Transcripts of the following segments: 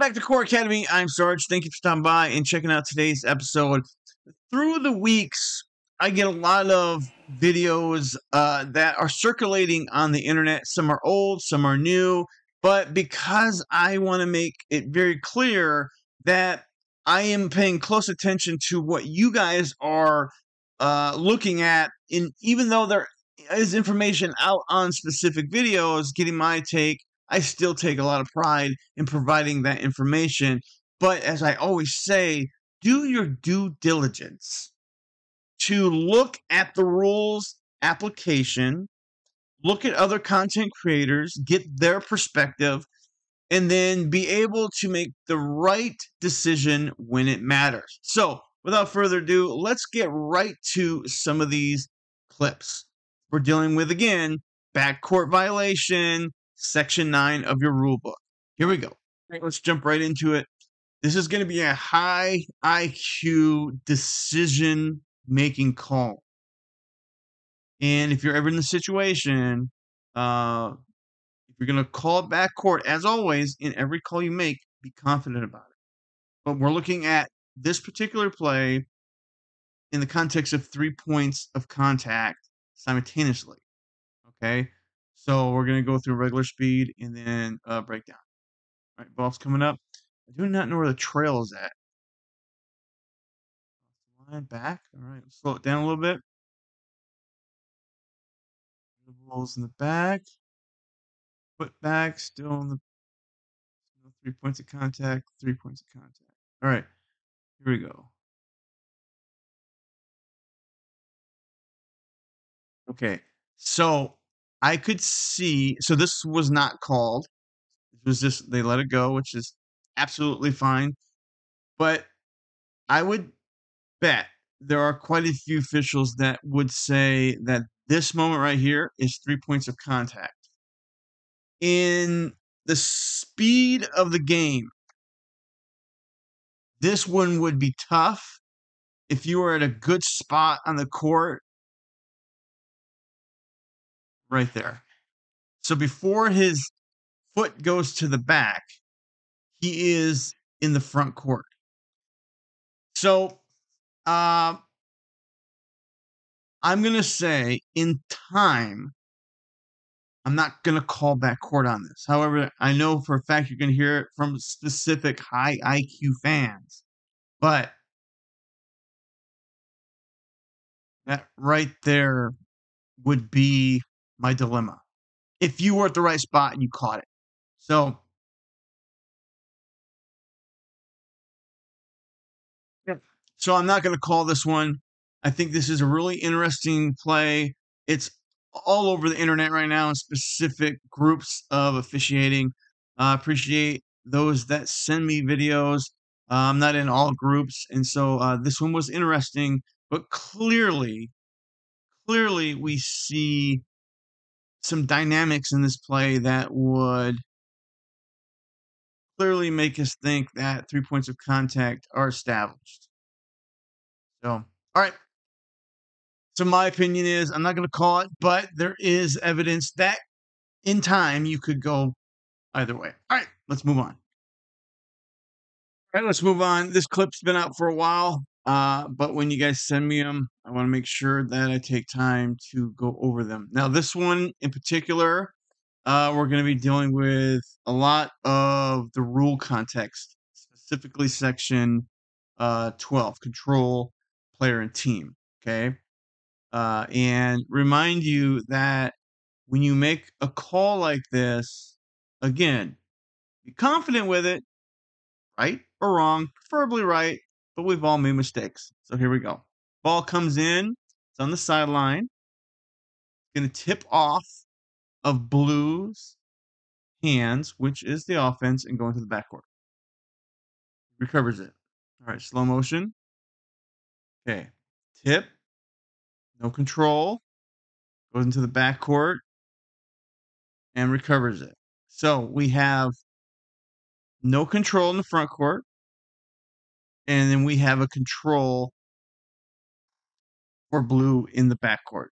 back to C.O.R Academy. I'm Sarge. Thank you for stopping by and checking out today's episode. Through the weeks, I get a lot of videos that are circulating on the internet. Some are old, some are new. But because I want to make it very clear that I am paying close attention to what you guys are looking at, even though there is information out on specific videos, getting my take, I still take a lot of pride in providing that information. But as I always say, do your due diligence to look at the rules application, look at other content creators, get their perspective, and then be able to make the right decision when it matters. So, without further ado, let's get right to some of these clips. We're dealing with, again, backcourt violation, Section 9 of your rule book. Here we go. All right, let's jump right into it. This is going to be a high IQ decision-making call. And if you're ever in the situation, if you're going to call it backcourt, as always, in every call you make, be confident about it. But we're looking at this particular play in the context of 3 points of contact simultaneously. Okay? So we're going to go through regular speed and then breakdown. All right, ball's coming up. I do not know where the trail is at. Line back. All right, slow it down a little bit. The ball's in the back. Foot back, still in the 3 points of contact, 3 points of contact. All right, here we go. Okay, so I could see, so this was not called. It was just, they let it go, which is absolutely fine. But I would bet there are quite a few officials that would say that this moment right here is 3 points of contact. In the speed of the game, this one would be tough if you were at a good spot on the court right there. So before his foot goes to the back, he is in the front court. So I'm going to say in time, I'm not going to call backcourt on this. However, I know for a fact you're going to hear it from specific high IQ fans. But that right there would be my dilemma. If you were at the right spot and you caught it. So, yeah. So I'm not going to call this one. I think this is a really interesting play. It's all over the internet right now in specific groups of officiating. I appreciate those that send me videos. I'm not in all groups. And so this one was interesting, but clearly we see some dynamics in this play that would clearly make us think that 3 points of contact are established. So, all right. So my opinion is I'm not going to call it, but there is evidence that in time you could go either way. All right, let's move on. All right, let's move on. This clip's been out for a while, but when you guys send me them, I want to make sure that I take time to go over them. Now, this one in particular, we're going to be dealing with a lot of the rule context, specifically section 12, control, player, and team. Okay. And remind you that when you make a call like this, again, be confident with it, right or wrong, preferably right, but we've all made mistakes. So here we go. Ball comes in, it's on the sideline, it's going to tip off of Blue's hands, which is the offense, and go into the backcourt. Recovers it. All right, slow motion. Okay, tip, no control, goes into the backcourt, and recovers it. So we have no control in the front court, and then we have a control for Blue in the backcourt.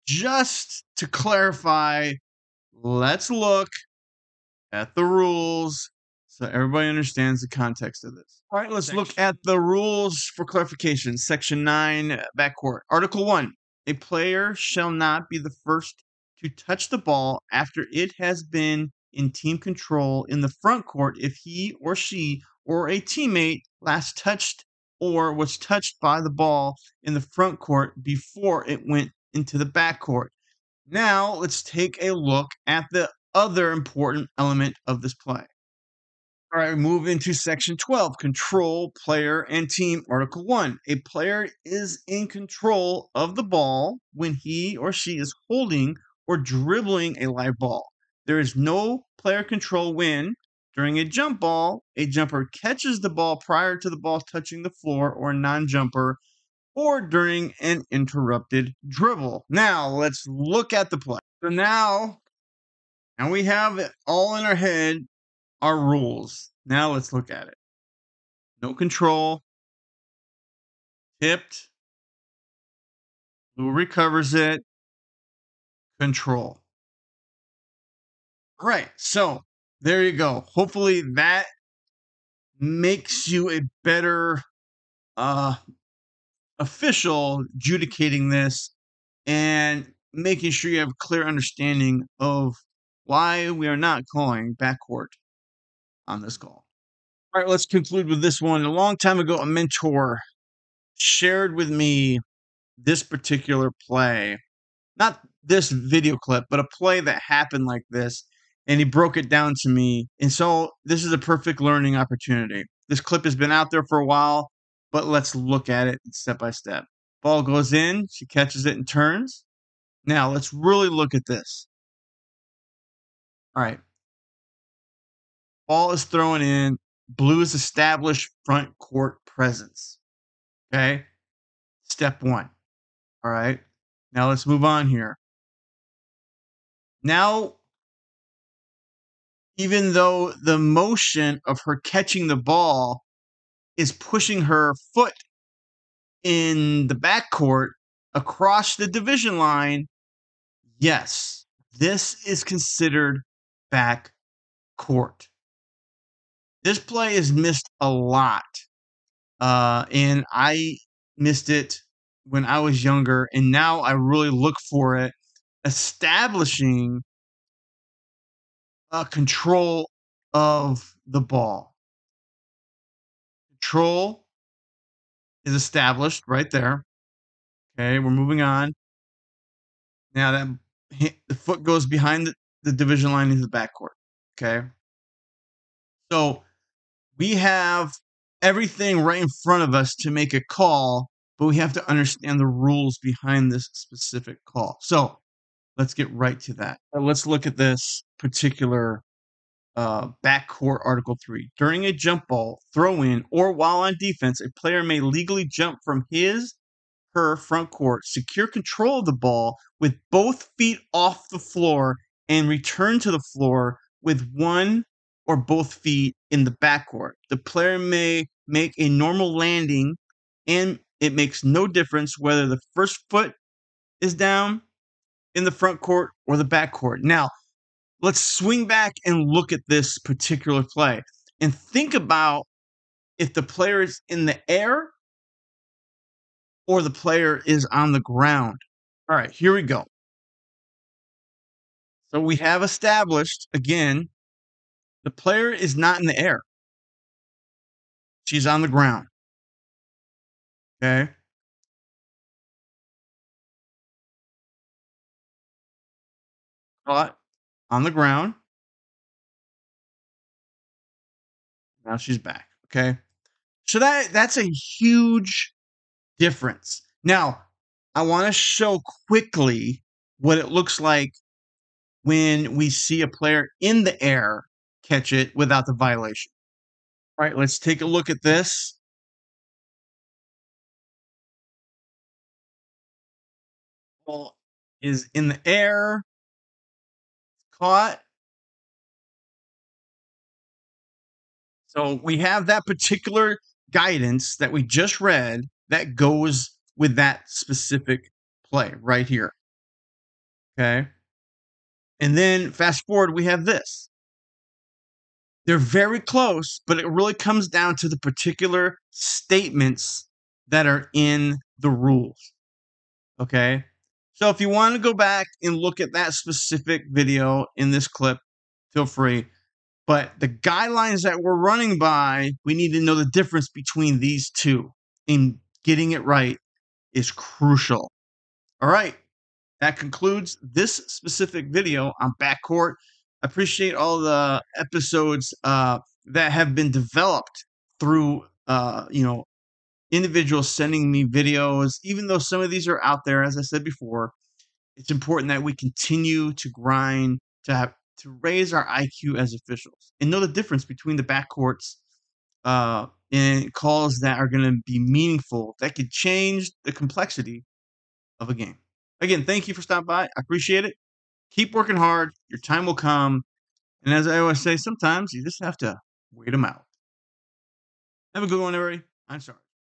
Just to clarify, let's look at the rules so everybody understands the context of this. All right, let's look at the rules for clarification. Section 9, backcourt. Article 1, a player shall not be the first to touch the ball after it has been in team control in the front court if he or she or a teammate last touched or was touched by the ball in the front court before it went into the backcourt. Now, let's take a look at the other important element of this play. All right, move into section 12, control, player, and team. Article 1, a player is in control of the ball when he or she is holding or dribbling a live ball. There is no player control when, during a jump ball, a jumper catches the ball prior to the ball touching the floor, or a non-jumper, or during an interrupted dribble. Now, let's look at the play. So now we have it all in our head, our rules. Now let's look at it. No control, tipped, who recovers it, control. All right, so there you go. Hopefully that makes you a better official adjudicating this and making sure you have a clear understanding of why we are not calling backcourt on this call. All right, let's conclude with this one. A long time ago, a mentor shared with me this particular play, not this video clip, but a play that happened like this, and he broke it down to me. And so this is a perfect learning opportunity. This clip has been out there for a while, but let's look at it step by step. Ball goes in, she catches it and turns. Now let's really look at this. All right. Ball is thrown in. Blues established front court presence. Okay. Step 1. All right. Now let's move on here. Now, even though the motion of her catching the ball is pushing her foot in the backcourt across the division line, yes, this is considered backcourt. This play is missed a lot. And I missed it when I was younger, and now I really look for it. Establishing control of the ball. Control is established right there. Okay, we're moving on. Now that the foot goes behind the division line into the backcourt. Okay, so we have everything right in front of us to make a call, but we have to understand the rules behind this specific call. So let's get right to that. Let's look at this particular backcourt Article 3. During a jump ball, throw in, or while on defense, a player may legally jump from her front court, secure control of the ball with both feet off the floor, and return to the floor with one or both feet in the backcourt. The player may make a normal landing, and it makes no difference whether the first foot is down in the front court or the backcourt. Now, let's swing back and look at this particular play and think about if the player is in the air or the player is on the ground. All right, here we go. So we have established, again, the player is not in the air. She's on the ground. Okay. Caught on the ground. Now she's back. Okay. So that's a huge difference. Now, I want to show quickly what it looks like when we see a player in the air catch it without the violation. All right, let's take a look at this. Ball is in the air, caught. So we have that particular guidance that we just read that goes with that specific play right here. Okay. And then fast forward, we have this. They're very close, but it really comes down to the particular statements that are in the rules. Okay. So if you want to go back and look at that specific video in this clip, feel free. But the guidelines that we're running by, we need to know the difference between these two. And getting it right is crucial. All right. That concludes this specific video on backcourt. I appreciate all the episodes that have been developed through individuals sending me videos. Even though some of these are out there, as I said before, it's important that we continue to grind to raise our IQ as officials and know the difference between the backcourts and calls that are going to be meaningful, that could change the complexity of a game. Again, thank you for stopping by. I appreciate it. Keep working hard. Your time will come. And as I always say, sometimes you just have to wait them out. Have a good one, everybody. I'm sorry.